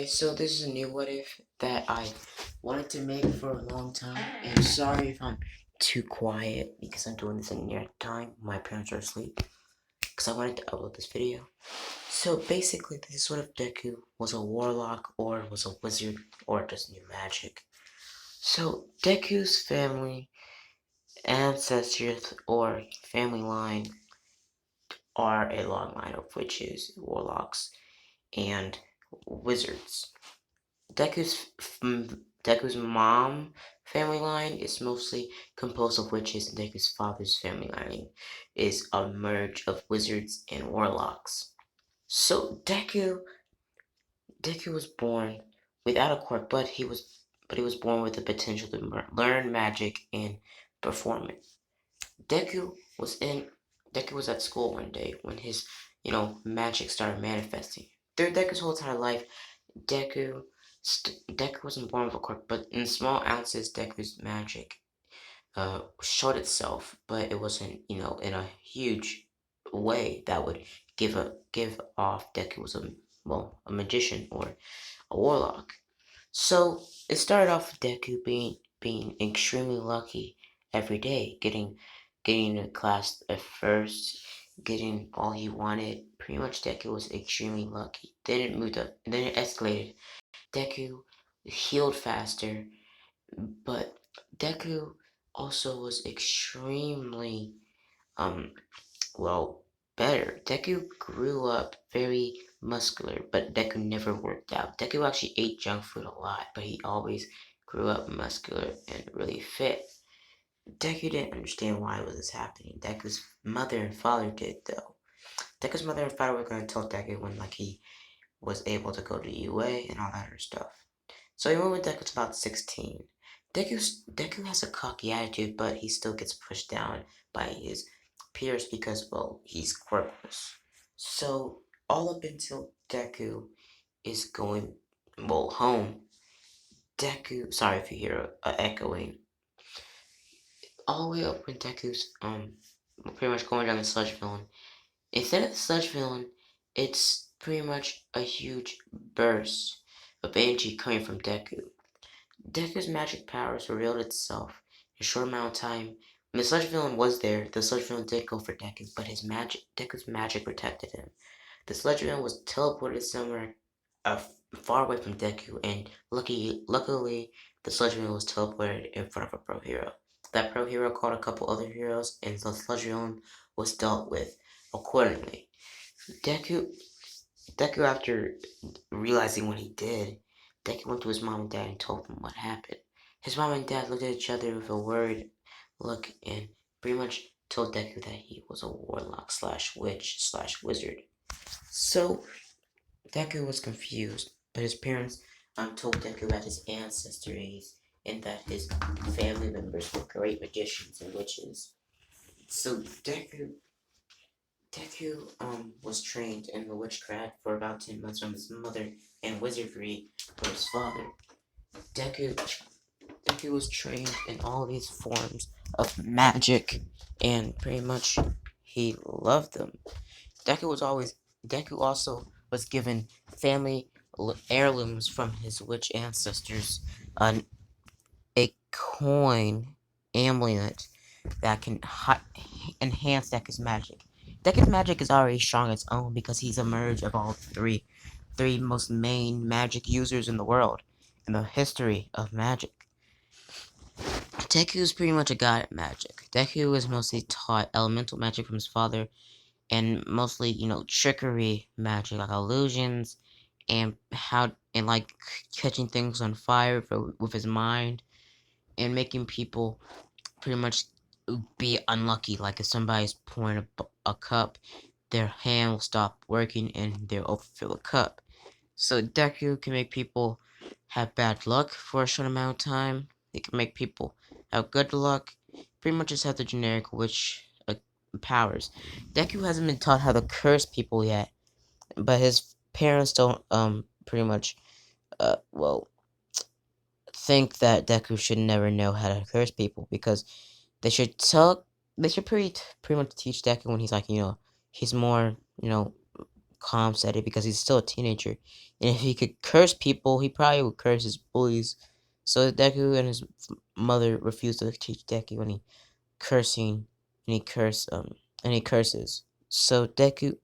So this is a new what if that I wanted to make for a long time, and sorry if I'm too quiet because I'm doing this in near time. My parents are asleep because I wanted to upload this video. So basically, this is what if Deku was a warlock or was a wizard or just knew magic. So Deku's family, ancestors, or family line are a long line of witches, warlocks, and wizards. Deku's Deku's mom family line is mostly composed of witches, and Deku's father's family line is a merge of wizards and warlocks. So Deku was born without a quirk, but he was born with the potential to learn magic and perform it. Deku was in Deku was at school one day when his magic started manifesting. Through Deku's whole entire life, Deku Deku wasn't born with a quirk, but in small ounces, Deku's magic showed itself, but it wasn't, in a huge way that would give off Deku was a magician or a warlock. So it started off with Deku being extremely lucky every day, getting to class at first, getting all he wanted. Pretty much Deku was extremely lucky. Then it moved up, and then it escalated. Deku healed faster, but Deku also was extremely um well better. Deku grew up very muscular, but Deku never worked out. Deku actually ate junk food a lot, but he always grew up muscular and really fit. Deku didn't understand why was this happening. Deku's mother and father did though. Deku's mother and father were gonna tell Deku when he was able to go to UA and all that other stuff. So he went with Deku's about 16. Deku has a cocky attitude, but he still gets pushed down by his peers because, well, he's quirkless. So all up until Deku is going, well, home. Deku, sorry if you hear a echoing. All the way up when Deku's pretty much going down the sludge villain. Instead of the sludge villain, it's pretty much a huge burst of energy coming from Deku. Deku's magic powers revealed itself in a short amount of time. When the sludge villain was there, the sludge villain did go for Deku, but Deku's magic protected him. The sludge villain was teleported somewhere far away from Deku, and luckily, the sludge villain was teleported in front of a pro hero. That pro hero called a couple other heroes, and the sludge villain was dealt with accordingly. Deku, Deku, after realizing what he did, Deku went to his mom and dad and told them what happened. His mom and dad looked at each other with a worried look and pretty much told Deku that he was a warlock slash witch slash wizard. So Deku was confused, but his parents told Deku about his ancestries and that his family members were great magicians and witches. So Deku was trained in the witchcraft for about 10 months from his mother and wizardry from his father. Deku Deku was trained in all these forms of magic, and pretty much he loved them. Deku also was given family heirlooms from his witch ancestors, an a coin amulet that can enhance Deku's magic. Deku's magic is already strong on its own because he's a merge of all three most main magic users in the world in the history of magic. Deku is pretty much a god at magic. Deku was mostly taught elemental magic from his father, and mostly, trickery magic, like illusions, and like catching things on fire with his mind, and making people pretty much be unlucky. Like if somebody's pouring a cup, their hand will stop working and they'll overfill the cup. So Deku can make people have bad luck for a short amount of time. It can make people have good luck. Pretty much just have the generic witch powers. Deku hasn't been taught how to curse people yet, but his parents don't pretty much well think that Deku should never know how to curse people because they should pretty much teach Deku when he's like, he's more, calm steady because he's still a teenager. And if he could curse people, he probably would curse his bullies. So Deku and his mother refused to teach Deku any cursing, and he curses. So Deku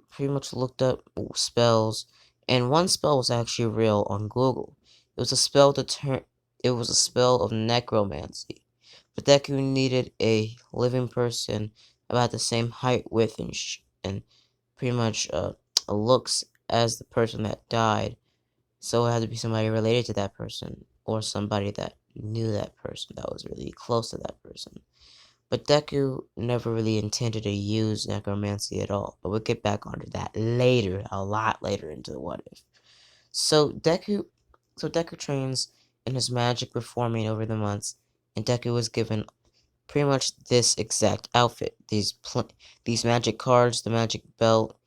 pretty much looked up spells, and one spell was actually real on Google. It was a spell to turn. It was a spell of necromancy. But Deku needed a living person about the same height, width, and pretty much looks as the person that died. So it had to be somebody related to that person, or somebody that knew that person, that was really close to that person. But Deku never really intended to use necromancy at all. But we'll get back onto that later, a lot later into the what if. So Deku trains in his magic reforming over the months, and Deku was given pretty much this exact outfit. These magic cards, the magic belt,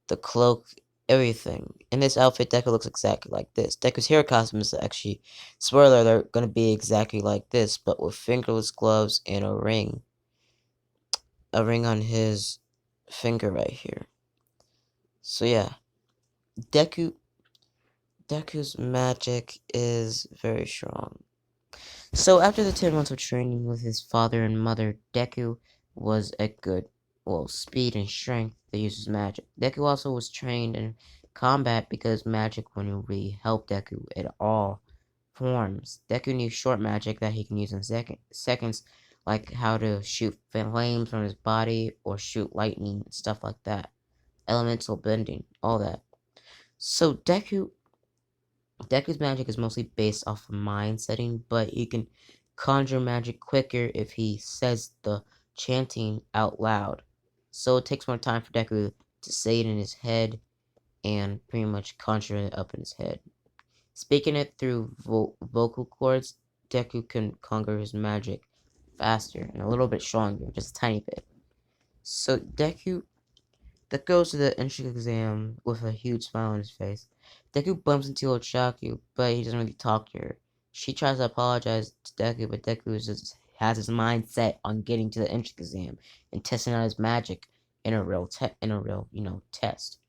the cloak, everything. In this outfit, Deku looks exactly like this. Deku's hair costume is actually, spoiler alert, gonna be exactly like this, but with fingerless gloves and a ring. A ring on his finger right here. So yeah, Deku Deku's magic is very strong. So after the 10 months of training with his father and mother, Deku was at good, well, speed and strength to use his magic. Deku also was trained in combat because magic wouldn't really help Deku at all forms. Deku knew short magic that he can use in seconds, like how to shoot flames from his body or shoot lightning, stuff like that. Elemental bending, all that. So Deku's magic is mostly based off of mind setting, but he can conjure magic quicker if he says the chanting out loud. So it takes more time for Deku to say it in his head and pretty much conjure it up in his head. Speaking it through vocal cords, Deku can conjure his magic faster and a little bit stronger, just a tiny bit. So Deku goes to the entrance exam with a huge smile on his face. Deku bumps into Ochaku, but he doesn't really talk to her. She tries to apologize to Deku, but Deku has his mind set on getting to the entrance exam and testing out his magic in a real test.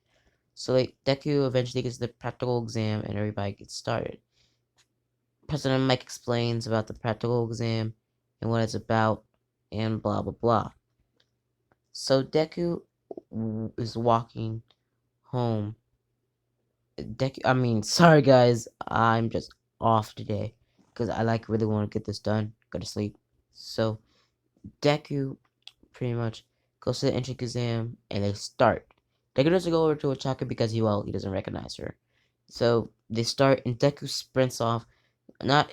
So Deku eventually gets the practical exam and everybody gets started. President Mike explains about the practical exam and what it's about and blah blah blah. So Deku is walking home. Sorry guys, I'm just off today because I really want to get this done. Go to sleep. So Deku pretty much goes to the entrance exam and they start. Deku doesn't go over to Ochaka because he doesn't recognize her. So they start and Deku sprints off, not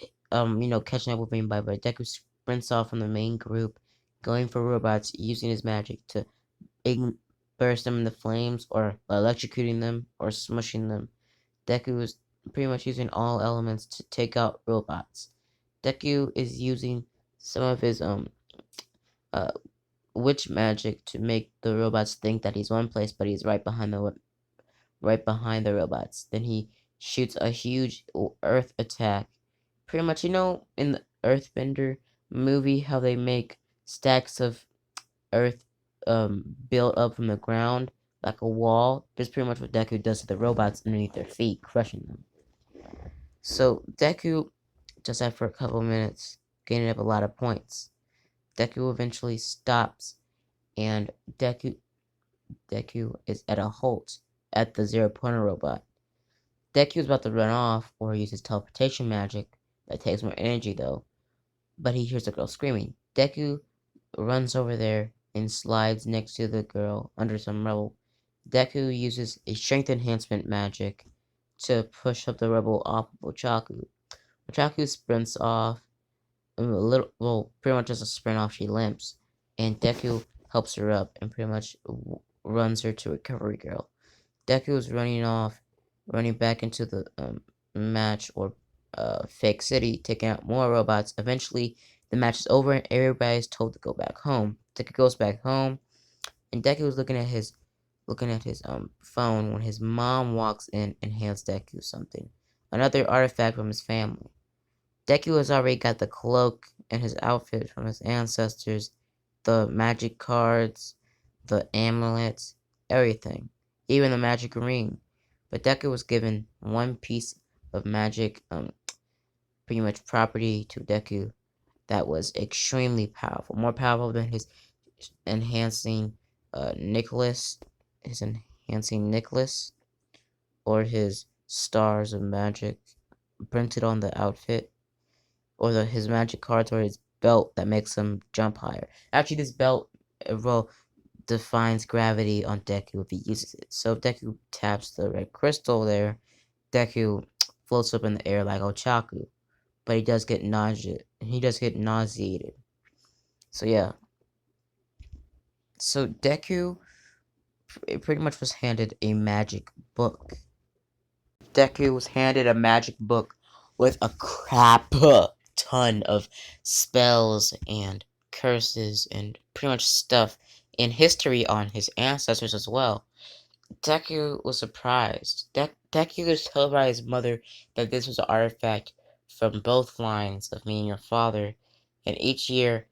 catching up with anybody, but Deku sprints off from the main group, going for robots, using his magic to burst them in the flames or electrocuting them or smushing them. Deku is pretty much using all elements to take out robots. Deku is using some of his uh witch magic to make the robots think that he's one place, but he's right behind the robots. Then he shoots a huge earth attack. Pretty much, in the Earthbender movie, how they make stacks of earth built up from the ground like a wall. That's pretty much what Deku does to the robots underneath their feet, crushing them. So Deku does that for a couple minutes, gaining up a lot of points. Deku eventually stops, and Deku is at a halt at the Zero Pointer robot. Deku is about to run off or use his teleportation magic. That takes more energy though. But he hears the girl screaming. Deku runs over there and slides next to the girl under some rubble. Deku uses a strength enhancement magic to push up the rubble off of Ochaku. Ochaku sprints off pretty much as a sprint off, she limps, and Deku helps her up and pretty much runs her to Recovery Girl. Deku is running back into the match or fake city, taking out more robots. Eventually, the match is over and everybody is told to go back home. Deku goes back home, and Deku is looking at his phone when his mom walks in and hands Deku something, another artifact from his family. Deku has already got the cloak and his outfit from his ancestors, the magic cards, the amulets, everything, even the magic ring. But Deku was given one piece of magic, pretty much property to Deku that was extremely powerful, more powerful than his enhancing Nicholas, his enhancing Nicholas, or his stars of magic printed on the outfit, or his magic cards, or his belt that makes him jump higher. Actually, this belt defines gravity on Deku if he uses it. So if Deku taps the red crystal there, Deku floats up in the air like Ochaku, but he does get nauseated. So yeah. So Deku pretty much was handed a magic book. Deku was handed a magic book with a crap ton of spells and curses and pretty much stuff in history on his ancestors as well. Deku was surprised. Deku was told by his mother that this was an artifact from both lines of me and your father, and each year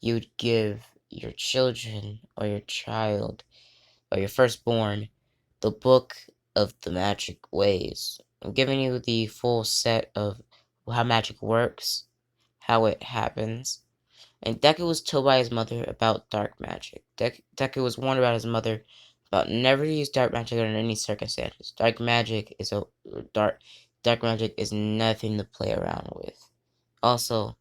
you'd give your children or your child or your firstborn the book of the magic ways. I'm giving you the full set of how magic works, how it happens, and Deku was told by his mother about dark magic. Deku was warned about his mother about never to use dark magic under any circumstances. Dark magic is nothing to play around with. Also,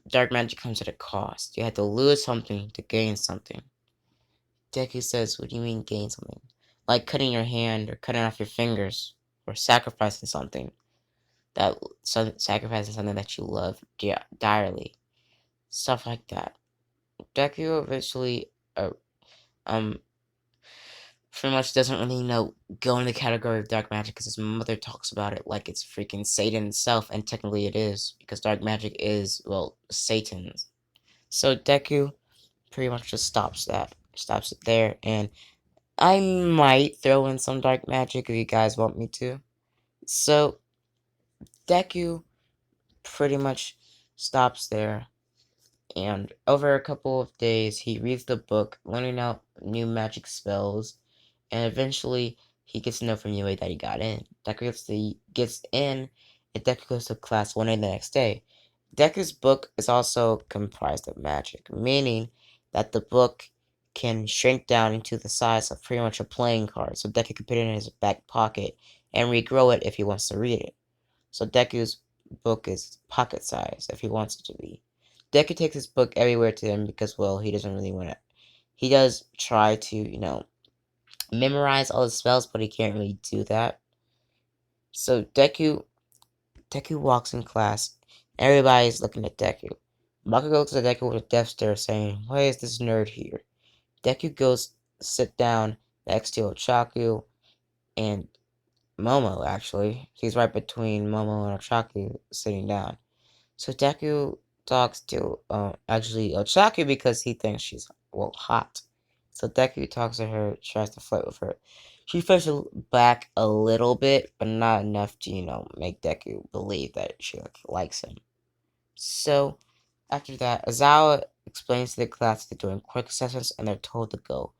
dark magic comes at a cost. You have to lose something to gain something. Deku says, "What do you mean gain something? Like cutting your hand or cutting off your fingers or sacrificing something sacrificing something that you love direly, stuff like that." Deku eventually, um, pretty much doesn't really go in the category of dark magic because his mother talks about it like it's freaking Satan itself, and technically it is because dark magic is Satan's. So Deku pretty much just stops it there, and I might throw in some dark magic if you guys want me to. So Deku pretty much stops there. And over a couple of days, he reads the book, learning out new magic spells, and eventually he gets to know from Yui that he got in. Deku gets in, and Deku goes to class 1A the next day. Deku's book is also comprised of magic, meaning that the book can shrink down into the size of pretty much a playing card, so Deku can put it in his back pocket and regrow it if he wants to read it. So Deku's book is pocket size if he wants it to be. Deku takes his book everywhere to him because, he doesn't really want to. He does try to, memorize all the spells, but he can't really do that. So Deku walks in class. Everybody's looking at Deku. Bakugo looks at Deku with a death stare, saying, "Why is this nerd here?" Deku goes sit down next to Ochaku and Momo, actually. He's right between Momo and Ochaku sitting down. So Deku talks to actually Ochaku because he thinks she's hot. So Deku talks to her, tries to flirt with her. She flirts back a little bit, but not enough to make Deku believe that she likes him. So after that, Azawa explains to the class that they're doing quick assessments and they're told to go,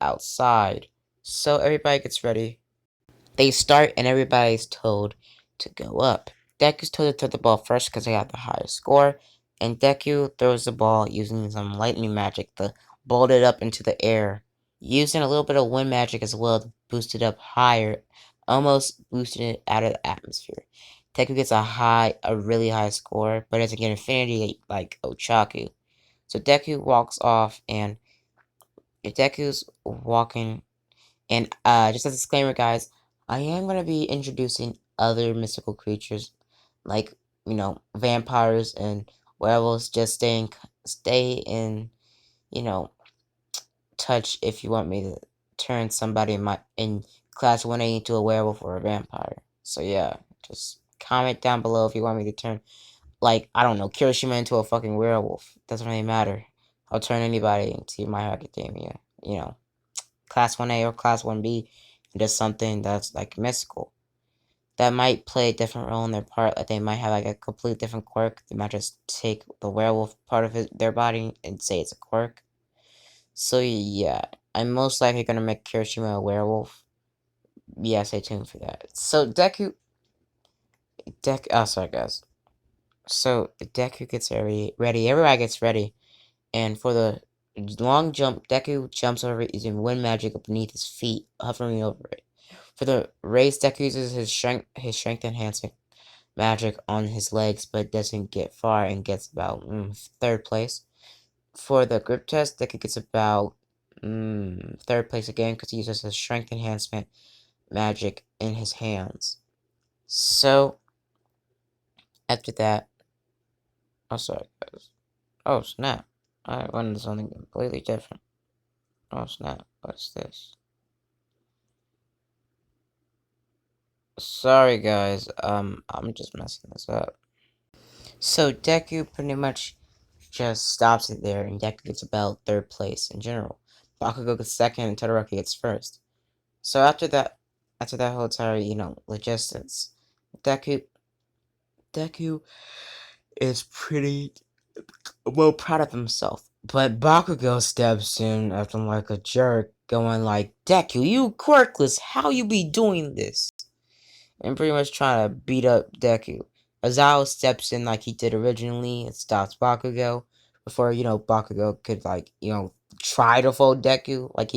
outside. So everybody gets ready. They start and everybody's told to go up. Deku's told to throw the ball first because they have the highest score, and Deku throws the ball using some lightning magic to bolt it up into the air, using a little bit of wind magic as well to boost it up higher, almost boosting it out of the atmosphere. Deku gets a really high score, but doesn't get infinity like Ochaku. So Deku walks off, and if Deku's walking, and just as a disclaimer, guys, I am going to be introducing other mystical creatures, like, vampires and werewolves. Just stay you know, touch if you want me to turn somebody in class 1A into a werewolf or a vampire. So yeah, just comment down below if you want me to turn, like, I don't know, Kirishima into a fucking werewolf. Doesn't really matter. I'll turn anybody into My Hero Academia, class 1A or class 1B, into something that's like mystical. That might play a different role in their part, like they might have like a completely different quirk. They might just take the werewolf part of their body and say it's a quirk. So yeah, I'm most likely gonna make Kirishima a werewolf. Yeah, stay tuned for that. So oh sorry guys. So Deku gets ready. Everybody gets ready, and for the long jump, Deku jumps over it using wind magic beneath his feet, hovering over it. For the race, Deku uses his strength enhancing magic on his legs, but doesn't get far and gets about third place. For the grip test, Deku gets about third place again because he uses his strength enhancement magic in his hands. So after that, oh sorry guys. Oh snap! I went into something completely different. Oh snap! What's this? Sorry guys. I'm just messing this up. So Deku pretty much just stops it there, and Deku gets about third place in general. Bakugo gets second, and Todoroki gets first. So after that whole entire, logistics, Deku, Deku is pretty well proud of himself. But Bakugo steps in acting like a jerk, going like, Deku, you quirkless, how you be doing this? And pretty much trying to beat up Deku. Azao steps in like he did originally and stops Bakugo before, Bakugo could try to fold Deku like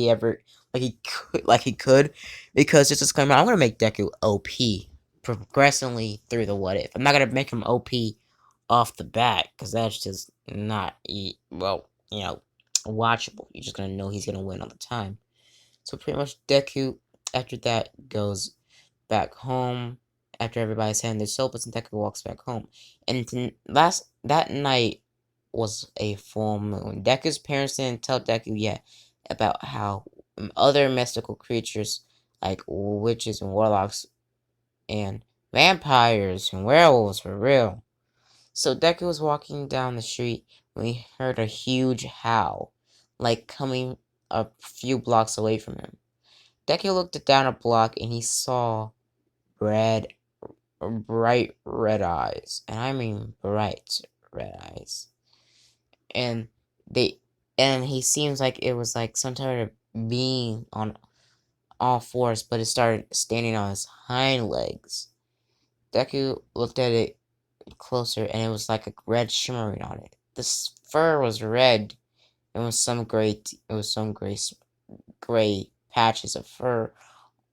he could. Because just disclaimer, I'm gonna make Deku OP progressively through the what if. I'm not gonna make him OP off the bat, because that's just not watchable. You're just gonna know he's gonna win all the time. So pretty much Deku after that goes back home after everybody's handed their syllabus, and Deku walks back home. And that night was a full moon. Deku's parents didn't tell Deku yet about how other mystical creatures like witches and warlocks and vampires and werewolves were real. So Deku was walking down the street when he heard a huge howl, like coming a few blocks away from him. Deku looked down a block and he saw red, bright red eyes, and I mean bright red eyes. And they, and he seems like it was like some type of being on all fours, but it started standing on his hind legs. Deku looked at it closer, and it was like a red shimmering on it. The fur was red. It was some gray patches of fur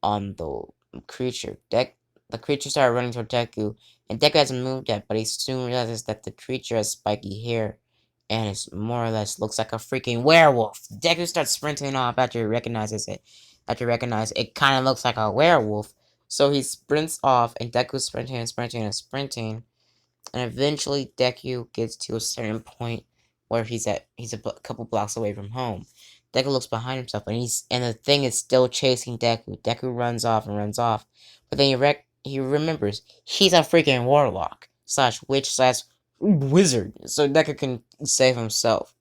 on the creature. The creature started running toward Deku, and Deku hasn't moved yet, but he soon realizes that the creature has spiky hair, and it more or less looks like a freaking werewolf. Deku starts sprinting off after he recognizes it. After he recognizes it kind of looks like a werewolf, so he sprints off, and Deku's sprinting and sprinting and sprinting. And eventually Deku gets to a certain point where he's a couple blocks away from home. Deku looks behind himself, and the thing is still chasing Deku. Deku runs off and runs off, but then he remembers he's a freaking warlock slash witch slash wizard, so Deku can save himself.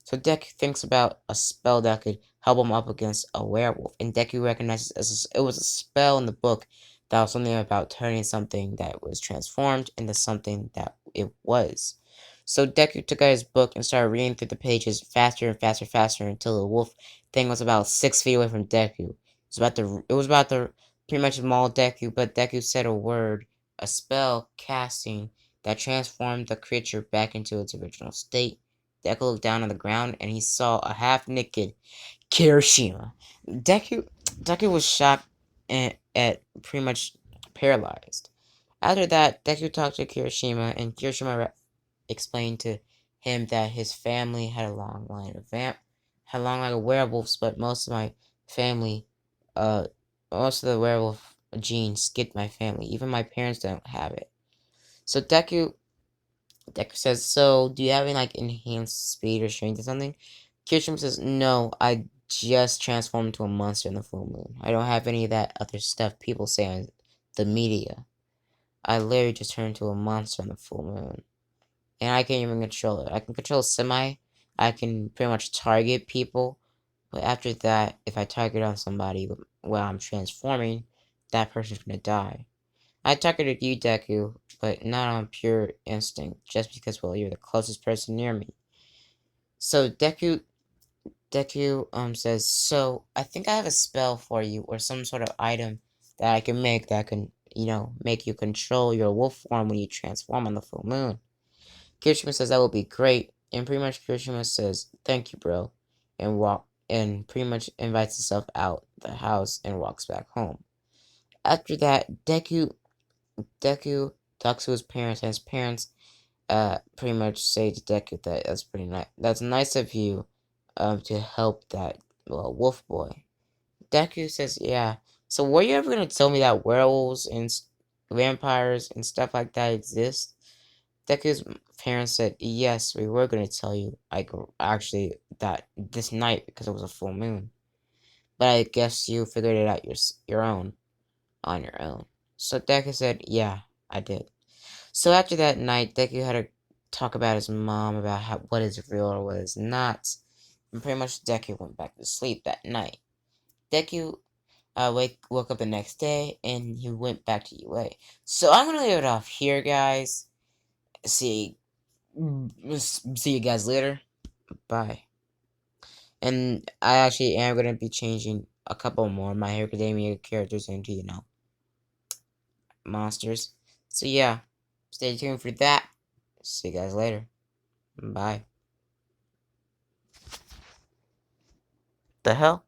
So Deku thinks about a spell that could help him up against a werewolf, and Deku recognizes it was a spell in the book that was something about turning something that was transformed into something that it was. So Deku took out his book and started reading through the pages faster and faster, faster until the wolf thing was about 6 feet away from Deku. It was about to pretty much maul Deku, but Deku said a word, a spell casting that transformed the creature back into its original state. Deku looked down on the ground and he saw a half-naked Kirishima. Deku was shocked and at pretty much paralyzed. After that, Deku talked to Kirishima, and Kirishima explained to him that his family had a long line of werewolves, but family, uh, most of the werewolf genes skipped my family. Even my parents don't have it. So Deku says, so do you have any like enhanced speed or strength or something? Kirishima says, no, I just transformed into a monster in the full moon. I don't have any of that other stuff people say on the media. I literally just turned into a monster on the full moon. And I can't even control it. I can control semi. I can pretty much target people. But after that, if I target on somebody while I'm transforming, that person's gonna die. I targeted you, Deku, but not on pure instinct, just because, well, you're the closest person near me. So Deku says, "So I think I have a spell for you, or some sort of item that I can make that can, make you control your wolf form when you transform on the full moon." Kirishima says that would be great, and pretty much Kirishima says, "Thank you, bro," and pretty much invites himself out the house and walks back home. After that, Deku talks to his parents, and his parents pretty much say to Deku that that's pretty nice. That's nice of you, to help that wolf boy. Deku says, "Yeah. So were you ever gonna tell me that werewolves and vampires and stuff like that exist?" Deku's parents said, "Yes, we were gonna tell you. Like actually that this night because it was a full moon. But I guess you figured it out your own on your own." So Deku said, "Yeah, I did." So after that night, Deku had to talk about his mom about what is real or what is not. And pretty much Deku went back to sleep that night. Deku woke up the next day and he went back to UA. So I'm gonna leave it off here, guys. See, see you guys later. Bye. And I actually am gonna be changing a couple more of My Hero Academia characters into, monsters. So yeah, stay tuned for that. See you guys later. Bye. The hell?